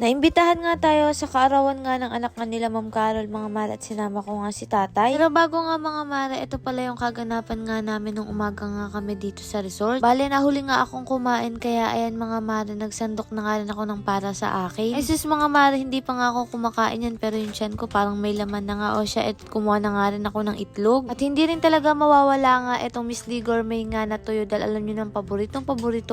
Naimbitahan nga tayo sa kaarawan nga ng anak nga nila Ma'am Carol mga mare at sinama ko nga si tatay. Pero bago nga mga mare, ito pala yung kaganapan nga namin nung umaga nga kami dito sa resort. Bale, nahuli nga akong kumain kaya ayan mga mare, nagsandok na nga rin ako ng para sa akin. Ay sus mga mare, hindi pa nga ako kumakain yan pero yung tiyan ko parang may laman na nga o siya at kumuha na nga rin ako ng itlog. At hindi rin talaga mawawala nga itong Miss D Gourmet nga na tuyo dahil alam nyo ng paborito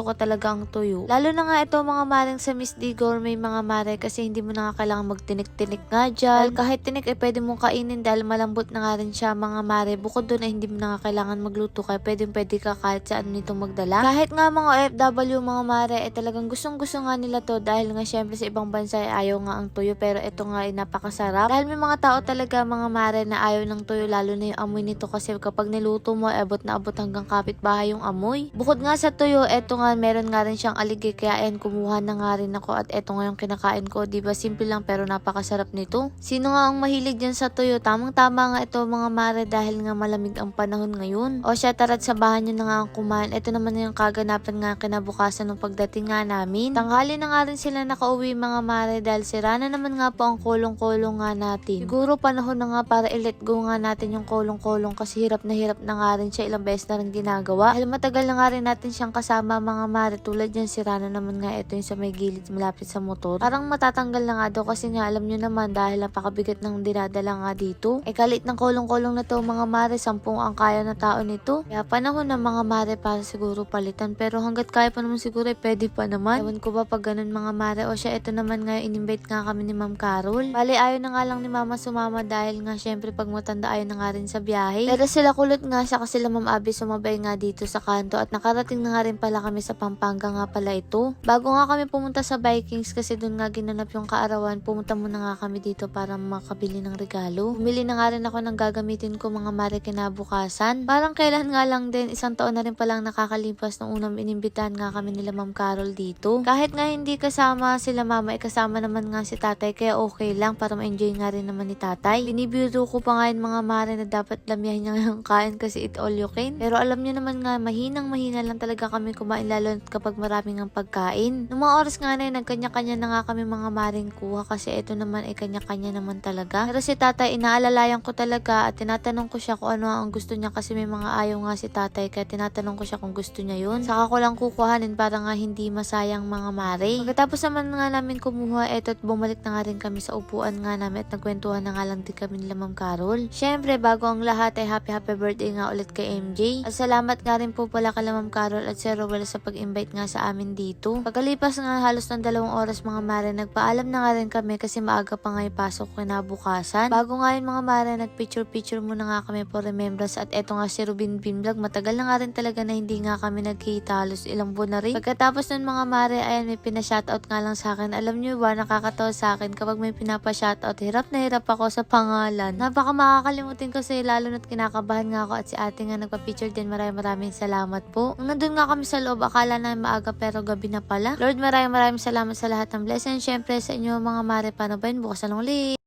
ko talaga ang tuyo. Lalo na nga ito mga mareng sa Miss D Gourmet mga mare kasi hindi mo na nga kailangan magtinik-tinik nga dyan. Dahil kahit tinik pwede mong kainin dahil malambot na nga rin siya mga mare. Bukod doon ay hindi mo na nga kailangan magluto kaya pwede ka kahit saan nito magdala. Kahit nga mga OFW mga mare talagang gustong-gusto nga nila to dahil nga syempre sa ibang bansa ay ayaw nga ang tuyo pero ito nga ay napakasarap. Dahil may mga tao talaga mga mare na ayaw ng tuyo lalo na yung amoy nito kasi kapag niluto mo abot na abot hanggang kapitbahay yung amoy. Bukod nga sa tuyo, eto nga meron nga rin siyang aligay kaya ayan kumuha na nga rin ako at eto nga yung kinakain ko, diba simple lang pero napakasarap nito. Sino nga ang mahilig dyan sa tuyo? Tamang-tama nga ito mga mare dahil nga malamig ang panahon ngayon. O siya tara't sabahan nyo na nga ang kumain. Ito naman na yung kaganapan nga kinabukasan ng pagdating nga namin. Tanghali na nga rin sila nakauwi mga mare dahil sira na naman nga po ang kolong-kolong nga natin. Siguro panahon na nga para i-let go nga natin yung kolong-kolong kasi hirap na nga rin siya, ilang beses na rin ginagawa. Dahil matagal na nga rin natin siyang kasama mga mare tulad yan sira na naman nga ito yung sa may gilid malapit sa motor. Parang matatanggal na nga daw kasi nga alam nyo naman dahil napakabigat ng dinadala nga dito. Kalit ng kolong-kolong na to mga mare, 10 ang kaya na tao nito. Kaya panahon na mga mare para siguro palitan pero hanggat kaya pa naman siguro pwede pa naman. Ewan ko ba pag ganun mga mare o siya ito naman nga in-invite nga kami ni Ma'am Carol. Bale ayaw na nga lang ni Mama sumama dahil nga syempre pag matanda ayaw na nga rin sa biyahe. Pero sila kulot nga siya kasi sila Ma'am Abby sumabay nga dito sa kanto at nakarating na nga rin pala kami sa Pampanga nga pala ito. Bago nga kami pumunta sa Vikings kasi doon nga ginanap yung kaarawan, pumunta muna nga kami dito para makabili ng regalo. Bumili na nga rin ako ng gagamitin ko mga mare kinabukasan. Parang kailan nga lang din, 1 taon na rin palang nakakalipas nung unang inimbitahan nga kami nila Ma'am Carol dito. Kahit nga hindi kasama sila mama, kasama naman nga si tatay kaya okay lang para ma-enjoy nga rin naman ni tatay. Binibiro ko pa nga yung mga mare na dapat lamihan niya yung kain kasi it all you can. Pero alam niyo naman nga, mahinang-mahina lang talaga kami kumain lalo kapag maraming ang pagkain. Nung mga oras nga na nagkanya-kanya na nga kami mga maring kuha kasi ito naman ay kanya-kanya naman talaga. Pero si tatay, inaalalayan ko talaga at tinatanong ko siya kung ano ang gusto niya kasi may mga ayaw nga si tatay kaya tinatanong ko siya kung gusto niya yun. Saka ko lang kukuhanin para nga hindi masayang mga mare. Pagkatapos naman nga namin kumuha eto at bumalik na nga rin kami sa upuan nga namin at nagkwentuhan na nga lang din kami nila Ma'am Carol. Syempre, bago ang lahat ay happy birthday nga ulit kay MJ. At salamat nga rin po pala kay Ma'am Carol at Sir Rowell sa pag-invite nga sa amin dito. Pagkalipas nga halos ng 2 oras mga mare, nagpaalam na nga rin kami kasi maaga pa nga ipasok kinabukasan. Bago nga yun mga mare, nagpicture muna nga kami for remembrance at eto nga si Rubin Bin Vlog. Matagal na nga rin talaga na hindi nga kami nagkita, halos ilang buwan na rin. Pagkatapos nun mga mare, ayan may pina-shoutout nga lang sa akin. Alam nyo ba, nakakatawa sa akin kapag may pinapa-shoutout, hirap na hirap ako sa pangalan. Napaka makakalimutin ko sa lalo na't kinakabahan nga ako at si ate nga nagpa-picture din. Maraming salamat po. Nung nandun nga kami sa loob, akala na maaga pero gabi na pala. Lord, maraming salamat sa lahat ng blessing. Syempre sa inyo mga mare, paano ba yun? Bukas na lang ulit.